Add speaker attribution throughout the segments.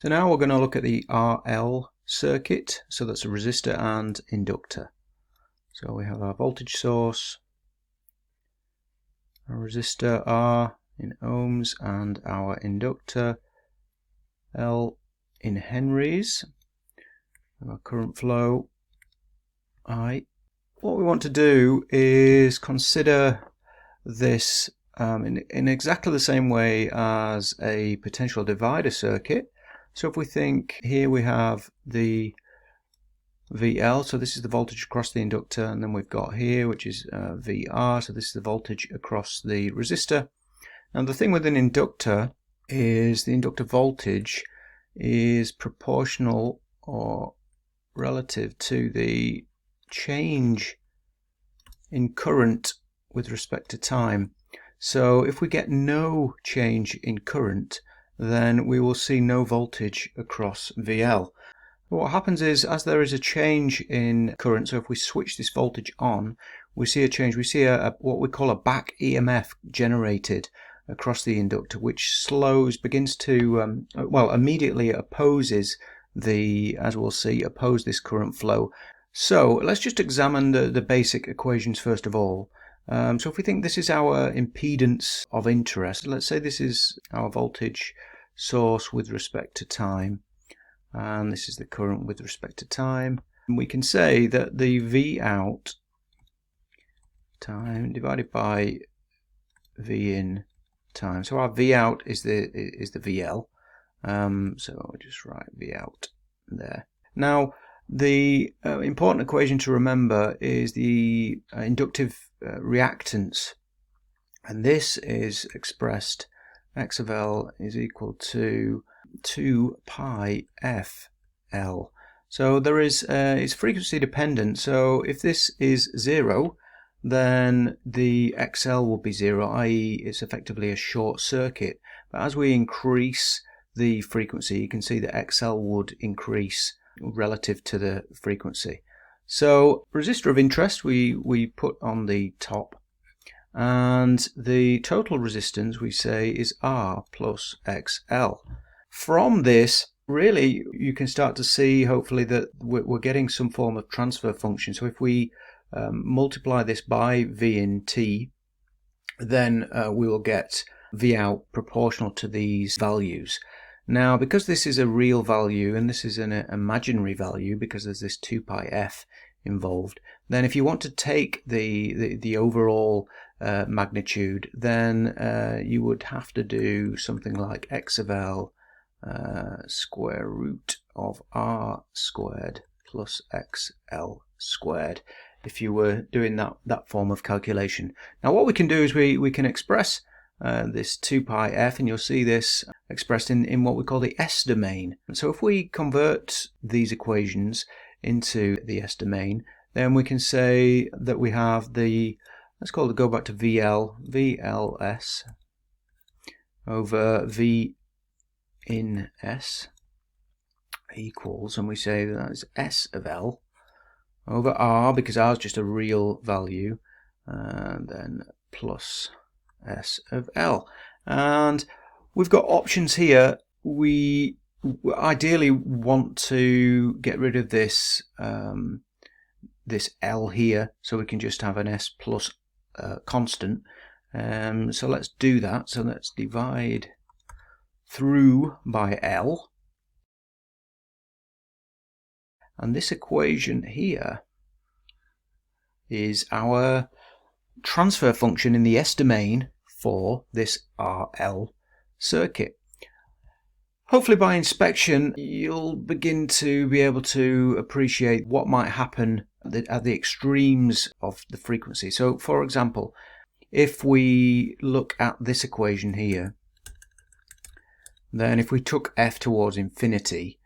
Speaker 1: So now we're going to look at the RL circuit. So that's a resistor and inductor. So we have our voltage source, our resistor R in ohms, and our inductor L in henries. Our current flow I. What we want to do is consider this in exactly the same way as a potential divider circuit. So if we think here we have the VL, so this is the voltage across the inductor, and then we've got here which is VR, so this is the voltage across the resistor. Now the thing with an inductor is the inductor voltage is proportional or relative to the change in current with respect to time. So if we get no change in current, then we will see no voltage across VL. What happens is, as there is a change in current, so if we switch this voltage on, we see a change. We see what we call a back EMF generated across the inductor, which begins to, immediately opposes as we'll see, oppose this current flow. So let's just examine the basic equations first of all. So if we think this is our impedance of interest, let's say this is our voltage source with respect to time, and this is the current with respect to time. And we can say that the V out time divided by V in time. So our V out is the VL. So I'll just write V out there. Now the important equation to remember is the inductive reactance, and this is expressed x of L is equal to 2 pi FL. So there is it's frequency dependent, so if this is 0, then the XL will be 0, i.e. it's effectively a short circuit. But as we increase the frequency, you can see that XL would increase relative to the frequency. So resistor of interest we put on the top, and the total resistance we say is R plus XL. From this, really, you can start to see hopefully that we're getting some form of transfer function. So if we multiply this by V in T, then we will get V out proportional to these values. Now, because this is a real value and this is an imaginary value because there's this 2 pi f involved, then if you want to take the overall magnitude, then you would have to do something like x of L square root of R squared plus XL squared, if you were doing that form of calculation. Now what we can do is we can express this 2 pi f, and you'll see this expressed in what we call the S domain. So if we convert these equations into the S domain, then we can say that we have go back to VLS over V in S equals, and we say that is S of L over R, because R is just a real value, and then plus S of L. And we've got options here. We ideally want to get rid of this this L here, so we can just have an S plus constant. So let's do that. So let's divide through by L, and this equation here is our transfer function in the S domain for this RL circuit. Hopefully by inspection you'll begin to be able to appreciate what might happen at the extremes of the frequency. So for example, if we look at this equation here, then if we took f towards infinity,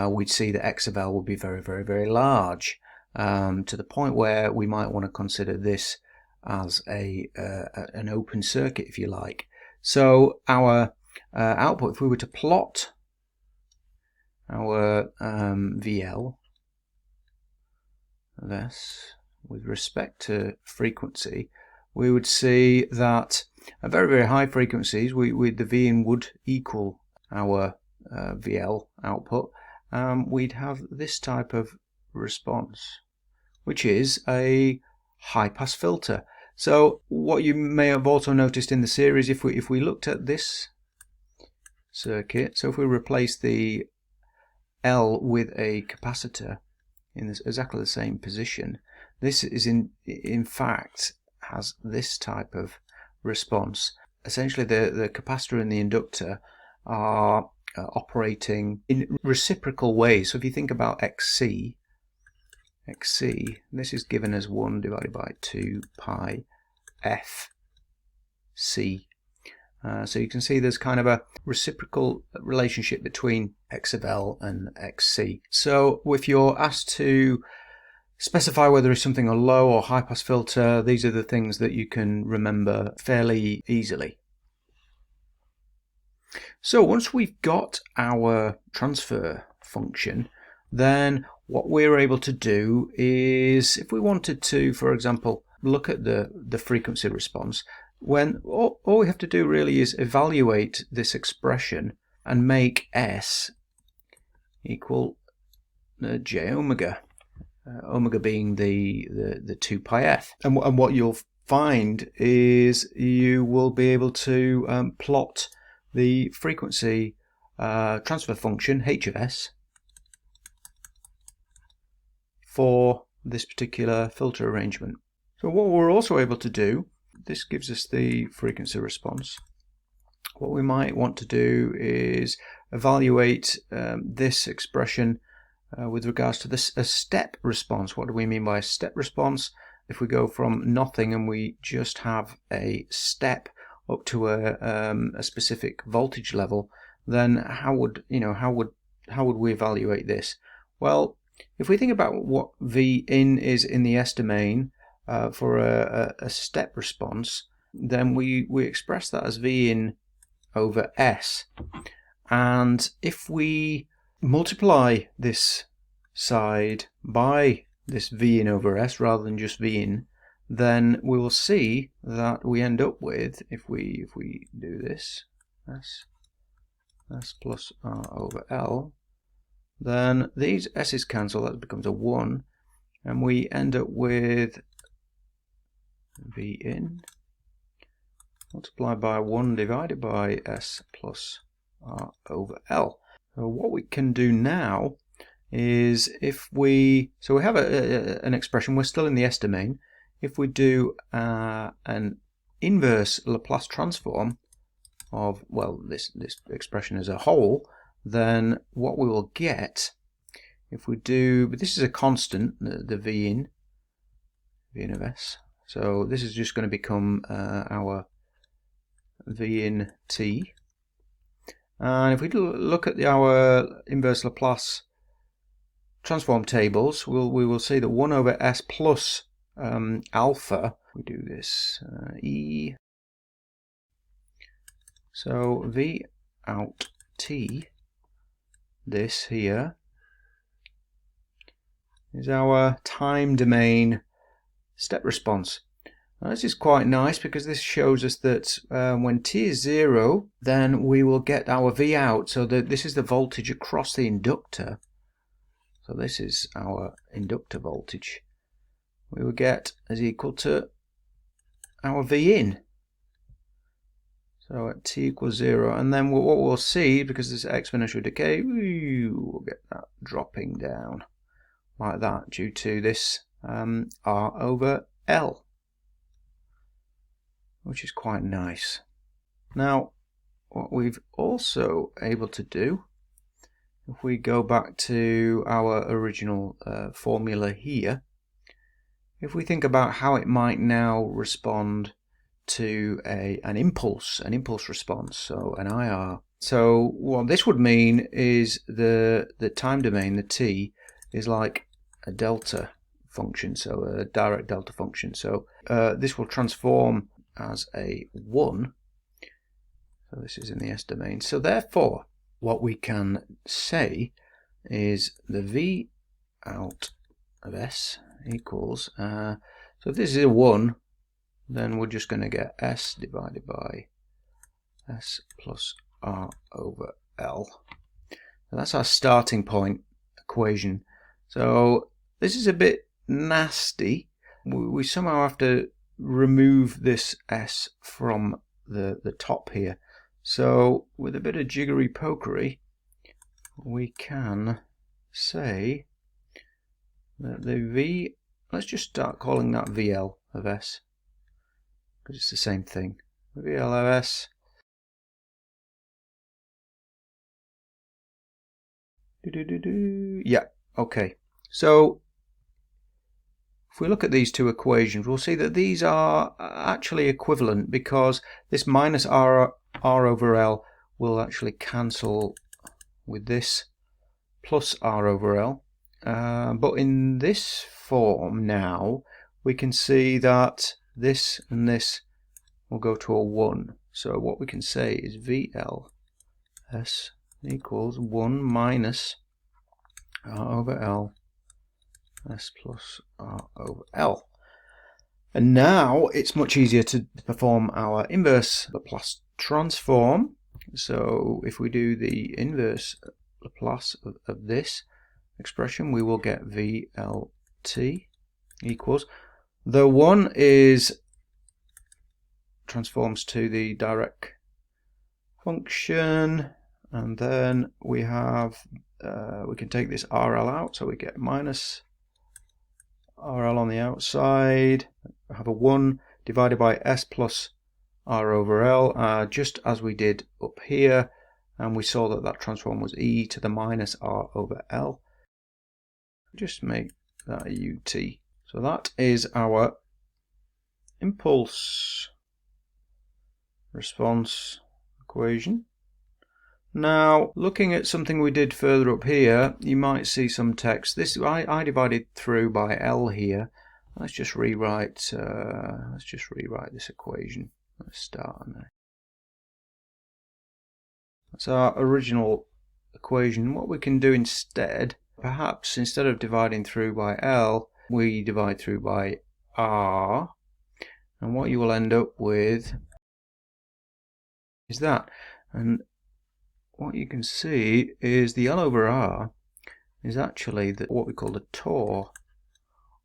Speaker 1: we'd see that x of L would be very, very, very large, to the point where we might want to consider this as an open circuit, if you like. So our output, if we were to plot our VL this with respect to frequency, we would see that at very, very high frequencies the V in would equal our VL output, we'd have this type of response, which is a high-pass filter. So what you may have also noticed in the series, if we looked at this circuit, so if we replace the L with a capacitor in this, exactly the same position, this is in fact has this type of response. Essentially the capacitor and the inductor are operating in reciprocal ways. So if you think about XC, this is given as 1 divided by 2 pi F C. So you can see there's kind of a reciprocal relationship between X of L and XC. So if you're asked to specify whether it's something a low or high pass filter, these are the things that you can remember fairly easily. So once we've got our transfer function, then what we're able to do is, if we wanted to, for example, look at the frequency response, when all we have to do really is evaluate this expression and make S equal j omega, omega being the 2 pi f. And what you'll find is you will be able to plot the frequency transfer function h of s for this particular filter arrangement. So what we're also able to do, this gives us the frequency response. What we might want to do is evaluate this expression with regards to this a step response. What do we mean by a step response? If we go from nothing and we just have a step up to a specific voltage level, then how would we evaluate this? Well, if we think about what V in is in the S domain for a step response, then we express that as V in over S. And if we multiply this side by this V in over S rather than just V in, then we will see that we end up with, if we do this, S plus R over L, then these S's cancel, that becomes a 1, and we end up with V in multiplied by 1 divided by S plus R over L. So what we can do now is, so we have an expression, we're still in the S domain. If we do an inverse Laplace transform of, well, this expression as a whole, then what we will get, if we do, but this is a constant, the V in of S, so this is just going to become our V in T. And if we look at our inverse Laplace transform tables, we will see that 1 over S plus alpha, we do this E, so V out T, this here is our time domain step response. Now, this is quite nice because this shows us that when t is 0, then we will get our V out. So this is the voltage across the inductor. So this is our inductor voltage. We will get as equal to our V in. So at t equals 0, and then what we'll see, because this exponential decay, we'll get that dropping down like that due to this R over L, which is quite nice. Now, what we've also able to do, if we go back to our original formula here, if we think about how it might now respond to an impulse response, so an IR. So what this would mean is the time domain, the t, is like a delta function, so a direct delta function. So this will transform as a 1. So this is in the S domain. So therefore, what we can say is the V out of S equals, so if this is a 1, then we're just going to get S divided by S plus R over L. That's our starting point equation. So this is a bit nasty. We somehow have to remove this s from the top here. So with a bit of jiggery pokery, we can say that the v, let's just start calling that VL of s, because it's the same thing. VL of s yeah, okay. So if we look at these two equations, we'll see that these are actually equivalent, because this minus r over L will actually cancel with this plus r over L. But in this form now, we can see that this and this will go to a 1. So what we can say is VL S equals 1 minus r over L s plus r over L. And now it's much easier to perform our inverse Laplace transform. So if we do the inverse Laplace of this expression, we will get VLT equals, the 1 is transforms to the direct function, and then we have we can take this RL out, so we get minus RL on the outside, have a 1 divided by S plus R over L, just as we did up here, and we saw that that transform was e to the minus R over L. Just make that a UT. So that is our impulse response equation. Now, looking at something we did further up here, you might see some text. This I divided through by L here. Let's just rewrite this equation. Let's start on there. That's our original equation. What we can do instead, perhaps instead of dividing through by L, we divide through by R, and what you will end up with is that. And what you can see is the L over R is actually what we call the tau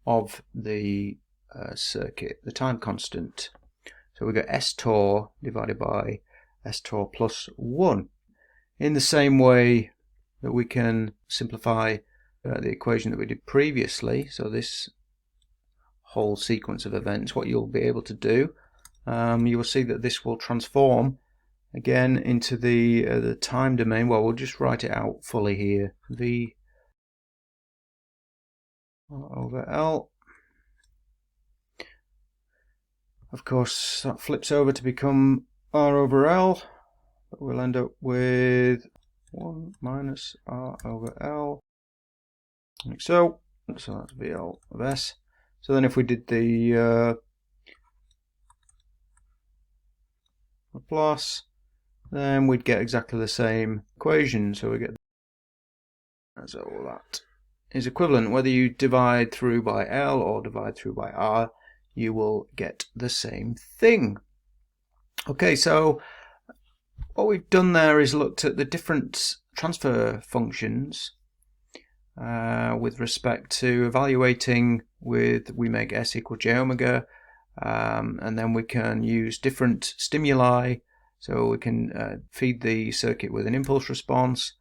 Speaker 1: of the circuit, the time constant. So we got S tau divided by S tau plus 1. In the same way that we can simplify the equation that we did previously, so this whole sequence of events, what you'll be able to do, you will see that this will transform again into the time domain. Well, we'll just write it out fully here. V over L. Of course, that flips over to become R over L, but we'll end up with 1 minus R over L, like so. So that's VL of S. So then if we did the Laplace, then we'd get exactly the same equation. So we get, so all that is equivalent. Whether you divide through by L or divide through by R, you will get the same thing. Okay, so what we've done there is looked at the different transfer functions with respect to evaluating we make S equal J omega, and then we can use different stimuli. So we can feed the circuit with an impulse response,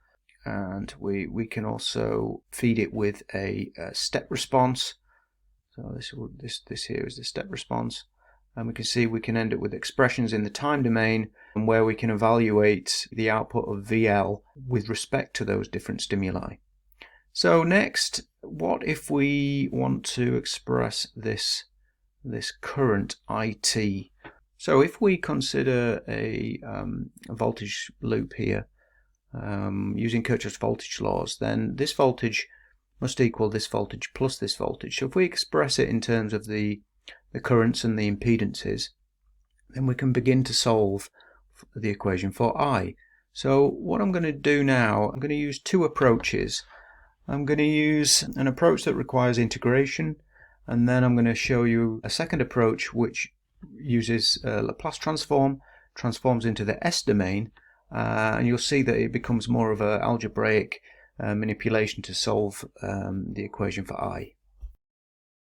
Speaker 1: and we can also feed it with a step response. So this here is the step response, and we can see we can end up with expressions in the time domain where we can evaluate the output of VL with respect to those different stimuli. So next, what if we want to express this current IT? So if we consider a voltage loop here, using Kirchhoff's voltage laws, then this voltage must equal this voltage plus this voltage. So if we express it in terms of the currents and the impedances, then we can begin to solve the equation for I. So what I'm going to do now, I'm going to use two approaches. I'm going to use an approach that requires integration, and then I'm going to show you a second approach which uses Laplace transforms into the S domain, and you'll see that it becomes more of an algebraic manipulation to solve the equation for I.